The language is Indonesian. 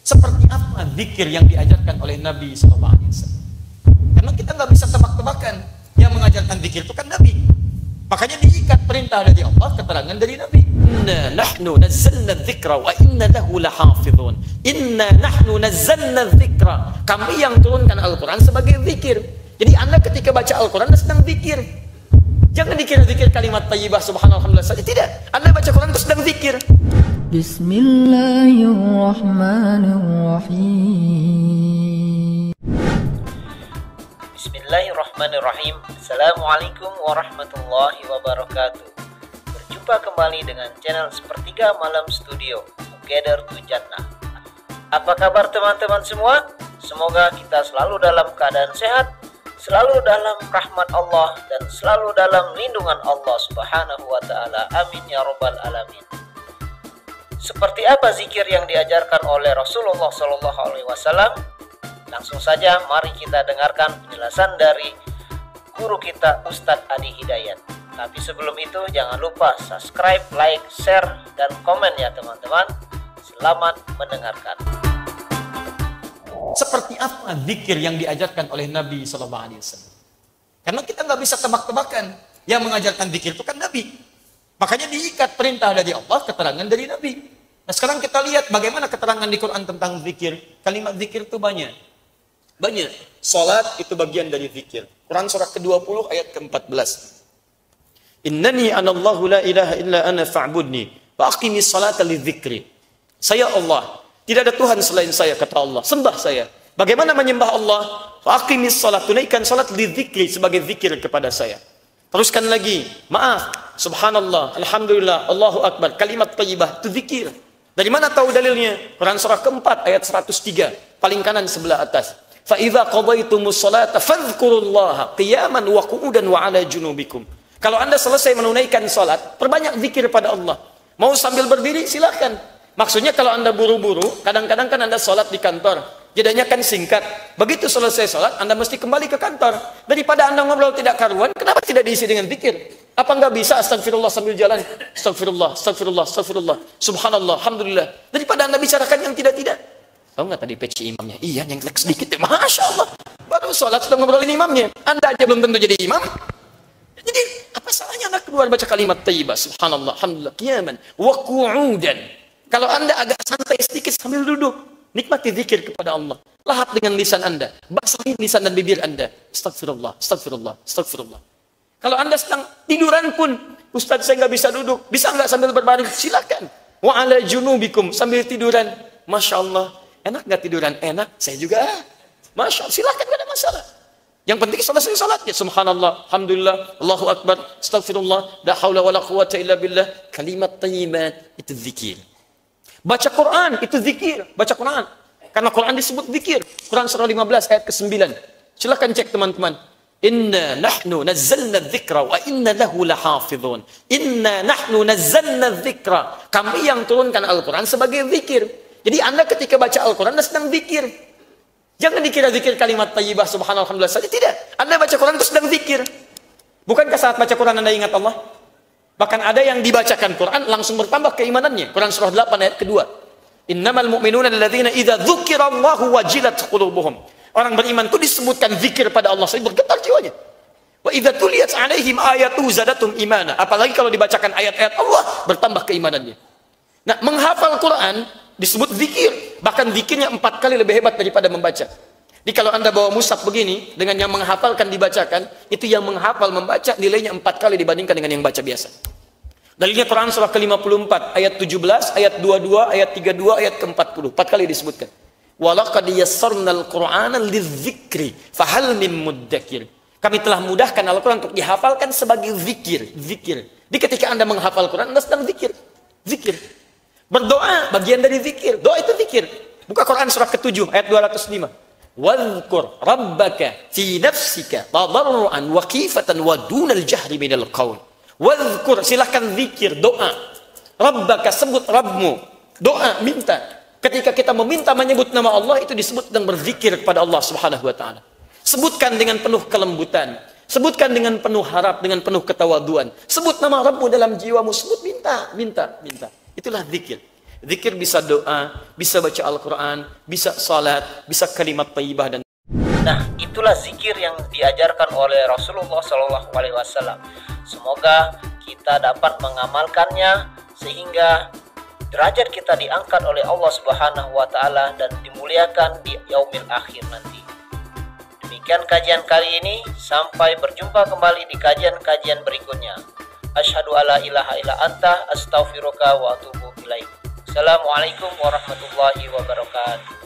Seperti apa zikir yang diajarkan oleh Nabi SAW? Karena kita nggak bisa tebak-tebakan. Yang mengajarkan zikir itu kan Nabi. Makanya diikat perintah dari Allah, keterangan dari Nabi. Inna nahnu nazzalna dzikra wa inna lahu lahafizun. Inna nahnu nazzalna dzikra. Kami yang turunkan Al-Quran sebagai zikir. Jadi Anda ketika baca Al-Quran Anda sedang zikir. Jangan dikira zikir kalimat thayyibah subhanallah saja. Tidak. Anda baca Quran itu sedang zikir. Bismillahirrahmanirrahim. Bismillahirrahmanirrahim. Assalamualaikum warahmatullahi wabarakatuh. Berjumpa kembali dengan channel Sepertiga Malam Studio, Together to Jannah. Apa kabar teman-teman semua? Semoga kita selalu dalam keadaan sehat, selalu dalam rahmat Allah, dan selalu dalam lindungan Allah Subhanahu wa Ta'ala. Amin ya Rabbal Alamin. Seperti apa zikir yang diajarkan oleh Rasulullah SAW? Langsung saja mari kita dengarkan penjelasan dari guru kita Ustadz Adi Hidayat. Tapi sebelum itu jangan lupa subscribe, like, share, dan komen ya teman-teman. Selamat mendengarkan. Seperti apa zikir yang diajarkan oleh Nabi SAW? Karena kita nggak bisa tebak-tebakan. Yang mengajarkan zikir itu kan Nabi. Makanya diikat perintah dari Allah, keterangan dari Nabi. Nah sekarang kita lihat bagaimana keterangan di Quran tentang zikir. Kalimat zikir itu banyak. Banyak. Salat itu bagian dari zikir. Quran surah ke-20 ayat ke-14. Innani anallahu la ilaha illa ana fa'budni wa aqimis salata lidzikri. Saya Allah, tidak ada Tuhan selain saya, kata Allah. Sembah saya. Bagaimana menyembah Allah? Wa aqimis salat, tunaikan salat lidzikri, sebagai zikir kepada saya. Teruskan lagi. Maaf, subhanallah, alhamdulillah, Allahu akbar. Kalimat thayyibah itu zikir. Dari mana tahu dalilnya? Quran surah ke-4 ayat 103, paling kanan sebelah atas. Fa idza qadaytumus salata fadhkurullaha qiyaman wa qu'udan wa 'ala junubikum. Kalau Anda selesai menunaikan salat, perbanyak zikir pada Allah. Mau sambil berdiri silakan. Maksudnya kalau Anda buru-buru, kadang-kadang kan Anda salat di kantor, jedanya kan singkat. Begitu selesai salat, Anda mesti kembali ke kantor. Daripada Anda ngobrol tidak karuan, kenapa tidak diisi dengan zikir? Apa enggak bisa astagfirullah sambil jalan? Astagfirullah, astagfirullah, astagfirullah, subhanallah, alhamdulillah. Daripada Anda bicarakan yang tidak-tidak. Tahu nggak tadi peci imamnya? Iya, yang sedikit ya. Masya Allah. Baru sholat sudah ngobrolin imamnya. Anda aja belum tentu jadi imam. Jadi apa salahnya Anda keluar baca kalimat thayyibah, subhanallah, alhamdulillah, qiyaman wa qu'udan. Kalau Anda agak santai sedikit sambil duduk, nikmati zikir kepada Allah. Lahap dengan lisan Anda, basahi lisan dan bibir Anda. Astagfirullah, astagfirullah, astagfirullah. Kalau Anda sedang tiduran pun, Ustaz saya nggak bisa duduk, bisa nggak sambil berbaring? Silakan. Wa 'ala junubikum, sambil tiduran. Masya Allah. Enak nggak tiduran? Enak. Saya juga. Masya Allah. Silakan, nggak ada masalah. Yang penting selesai salatnya. Subhanallah, alhamdulillah, Allahu akbar, astagfirullah, la haula wala quwwata illa billah. Kalimat thayyibat itu zikir. Baca Quran itu zikir. Baca Quran. Karena Quran disebut zikir. Quran surah 15 ayat ke-9. Silakan cek teman-teman. Inna nahnu nazzalna dzikra wa inna lahu lahafizun. Inna nahnu nazzalna dzikra. Kami yang turunkan Al-Quran sebagai zikir. Jadi Anda ketika baca Al-Quran Anda sedang zikir. Jangan dikira zikir kalimat thayyibah subhanallah alhamdulillah saja. Tidak. Anda baca Quran itu sedang zikir. Bukankah saat baca Quran Anda ingat Allah? Bahkan ada yang dibacakan Quran langsung bertambah keimanannya. Quran surah 8 ayat kedua. Innamal mu'minuna alladzina idza dzukirallahu wajilat qulubuhum. Orang beriman itu disebutkan zikir pada Allah, saya bergetar jiwanya. Wa idza tuliyat 'alaihim ayatu zadatum imana. Apalagi kalau dibacakan ayat-ayat Allah, bertambah keimanannya. Nah, menghafal Quran disebut zikir. Bahkan zikirnya 4 kali lebih hebat daripada membaca. Jadi kalau Anda bawa mushaf begini, dengan yang menghafalkan dibacakan, itu yang menghafal membaca nilainya 4 kali dibandingkan dengan yang baca biasa. Dalilnya Quran surah ke-54 ayat 17, ayat 22, ayat 32, ayat ke-40. 4 kali disebutkan. Walaqad yassarnal Qur'ana lidzikri fahal min muddakir. Kami telah mudahkan Al-Quran untuk dihafalkan sebagai zikir. Zikir. Jadi ketika Anda menghafal Quran, Anda sedang zikir. Zikir. Berdoa bagian dari zikir. Doa itu zikir. Buka Quran surah ke-7 ayat 205. Wadhkur rabbaka fi nafsika tadarruan wa khifatan wa dunal jahri minal qaul. Wadhkur, silahkan zikir, doa. Rabbaka, sebut Rabbmu. Doa, minta. Ketika kita meminta menyebut nama Allah, itu disebut sedang berzikir kepada Allah Subhanahu wa Ta'ala. Sebutkan dengan penuh kelembutan, sebutkan dengan penuh harap, dengan penuh ketawaduan. Sebut nama Rabbmu dalam jiwamu, sebut, minta. Itulah zikir. Zikir bisa doa, bisa baca Al-Quran, bisa salat, bisa kalimat thayyibah dan Nah, itulah zikir yang diajarkan oleh Rasulullah SAW. Semoga kita dapat mengamalkannya sehingga derajat kita diangkat oleh Allah Subhanahu wa taala dan dimuliakan di yaumil akhir nanti. Demikian kajian kali ini, sampai berjumpa kembali di kajian-kajian berikutnya. Asyhadu alla ilaha illa anta, astaghfiruka wa atubu ilaik. Assalamualaikum warahmatullahi wabarakatuh.